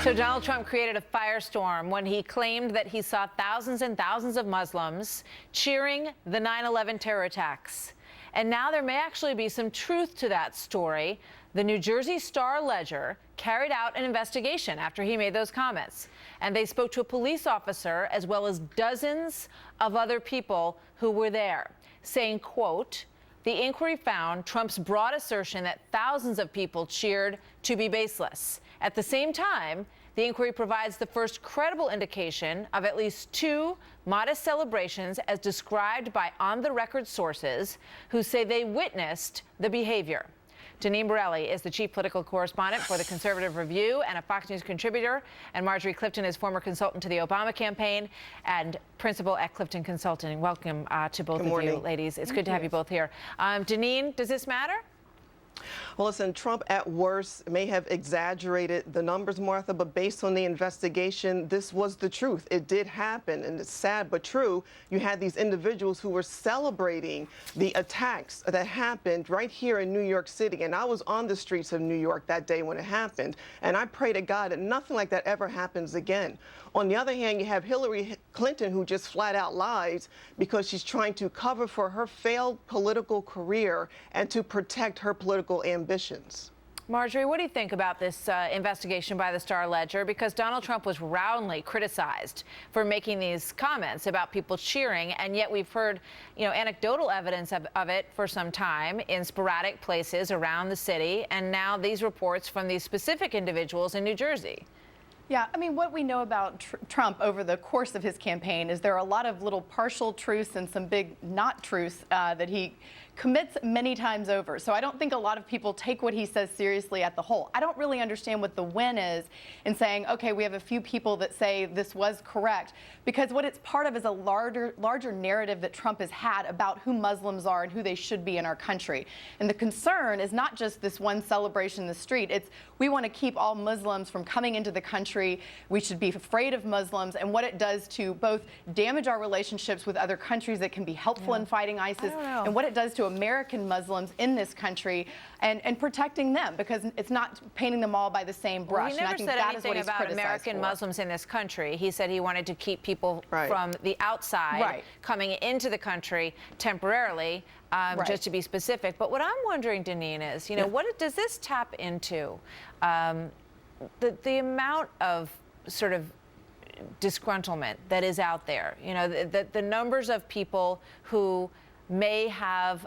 So Donald Trump created a firestorm when he claimed that he saw thousands and thousands of Muslims cheering the 9/11 terror attacks. And now there may actually be some truth to that story. The New Jersey Star-Ledger carried out an investigation after he made those comments. And they spoke to a police officer as well as dozens of other people who were there, saying, quote, "The inquiry found Trump's broad assertion that thousands of people cheered to be baseless. At the same time, the inquiry provides the first credible indication of at least two modest celebrations as described by on-the-record sources who say they witnessed the behavior." Janine Borelli is the chief political correspondent for the Conservative Review and a Fox News contributor, and Marjorie Clifton is former consultant to the Obama campaign and principal at Clifton Consulting. Welcome to both of you, ladies. It's good to have you both here. Janine, does this matter? Well, listen, Trump at worst may have exaggerated the numbers, Martha, but based on the investigation, this was the truth. It did happen, and it's sad but true. You had these individuals who were celebrating the attacks that happened right here in New York City, and I was on the streets of New York that day when it happened, and I pray to God that nothing like that ever happens again. On the other hand, you have Hillary Clinton, who just flat out lies because she's trying to cover for her failed political career and to protect her political ambitions. Marjorie, what do you think about this investigation by the Star-Ledger? Because Donald Trump was roundly criticized for making these comments about people cheering, and yet we've heard, anecdotal evidence of it for some time in sporadic places around the city, and now these reports from these specific individuals in New Jersey. Yeah, I mean, what we know about Trump over the course of his campaign is there are a lot of little partial truths and some big not truths that he commits many times over. So I don't think a lot of people take what he says seriously at the whole. I don't really understand what the win is in saying, okay, we have a few people that say this was correct, because what it's part of is a larger narrative that Trump has had about who Muslims are and who they should be in our country. And the concern is not just this one celebration in the street. It's we want to keep all Muslims from coming into the country. We should be afraid of Muslims, and what it does to both damage our relationships with other countries that can be helpful in fighting ISIS, and what it does to American Muslims in this country and protecting them, because it's not painting them all by the same brush. Well, he never said anything about American Muslims in this country. He said he wanted to keep people from the outside coming into the country temporarily, just to be specific. But what I'm wondering, Janine, is, what does this tap into? The amount of sort of disgruntlement that is out there, the numbers of people who may have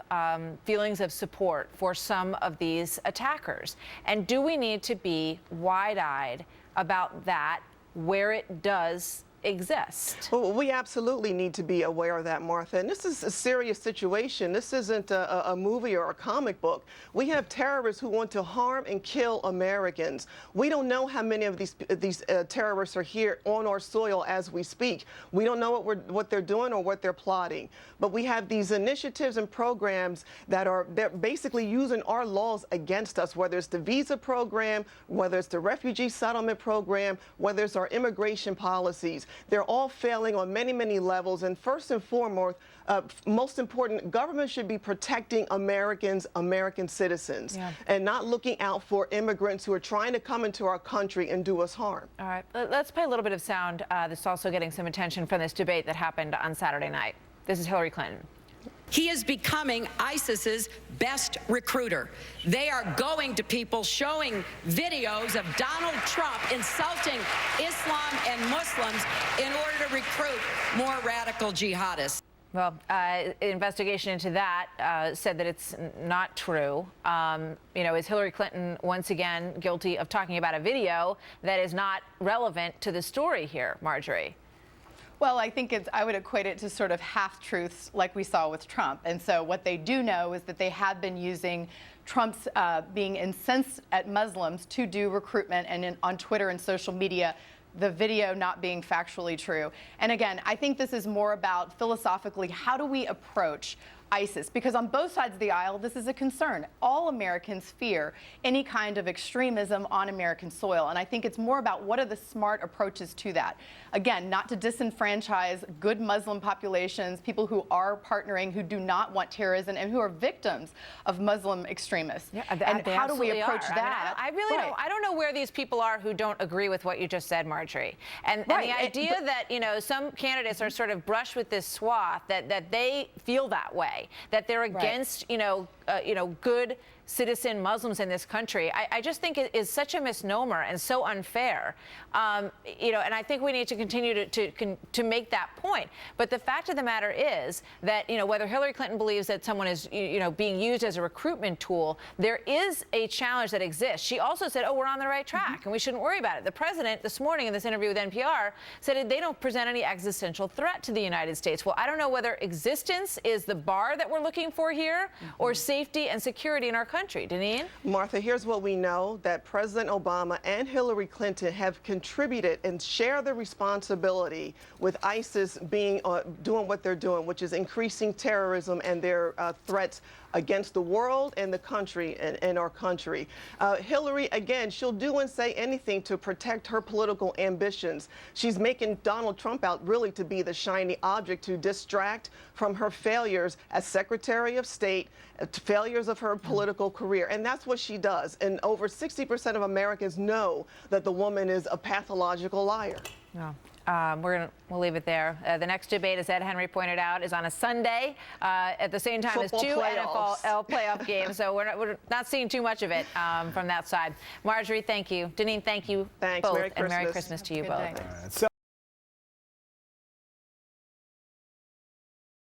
feelings of support for some of these attackers. And do we need to be wide-eyed about that where it does exist? Well, we absolutely need to be aware of that, Martha. And this is a serious situation. This isn't a movie or a comic book. We have terrorists who want to harm and kill Americans. We don't know how many of these terrorists are here on our soil as we speak. We don't know what they're doing or what they're plotting. But we have these initiatives and programs they're basically using our laws against us, whether it's the visa program, whether it's the refugee settlement program, whether it's our immigration policies. They're all failing on many, many levels. And first and foremost, most important, government should be protecting Americans, American citizens, and not looking out for immigrants who are trying to come into our country and do us harm. All right, let's play a little bit of sound that's also getting some attention from this debate that happened on Saturday night. This is Hillary Clinton. He is becoming ISIS's best recruiter. They are going to people showing videos of Donald Trump insulting Islam and Muslims in order to recruit more radical jihadists. Well, investigation into that said that it's not true. Is Hillary Clinton once again guilty of talking about a video that is not relevant to the story here, Marjorie? Well, I think I would equate it to sort of half-truths like we saw with Trump. And so what they do know is that they have been using Trump's being incensed at Muslims to do recruitment and on Twitter and social media the video not being factually true. And again, I think this is more about philosophically, how do we approach ISIS? Because on both sides of the aisle, this is a concern. All Americans fear any kind of extremism on American soil. And I think it's more about what are the smart approaches to that. Again, not to disenfranchise good Muslim populations, people who are partnering, who do not want terrorism, and who are victims of Muslim extremists. Yeah, and how do we approach that? I mean, I really don't. I don't know where these people are who don't agree with what you just said, Marjorie. And the idea that, you know, some candidates are sort of brushed with this swath that they feel that way. That they're against, you know, good citizen Muslims in this country, I just think it is such a misnomer and so unfair. You know, and I think we need to continue to make that point. But the fact of the matter is that, you know, whether Hillary Clinton believes that someone is, you know, being used as a recruitment tool, there is a challenge that exists. She also said, oh, we're on the right track and we shouldn't worry about it. The president this morning in this interview with NPR said they don't present any existential threat to the United States. Well, I don't know whether existence is the bar that we're looking for here or safety and security in our country. Deneen? Martha, here's what we know, that President Obama and Hillary Clinton have contributed and share the responsibility with ISIS being doing what they're doing, which is increasing terrorism and their threats against the world and the country and our country. Hillary, again, she'll do and say anything to protect her political ambitions. She's making Donald Trump out really to be the shiny object to distract from her failures as Secretary of State, failures of her political career. And that's what she does. And over 60% of Americans know that the woman is a pathological liar. No. We'll leave it there. The next debate, as Ed Henry pointed out, is on a Sunday at the same time as two NFL playoff games. So we're not seeing too much of it from that side. Marjorie, thank you. Deneen, thank you both. Merry Christmas. And Merry Christmas to you both.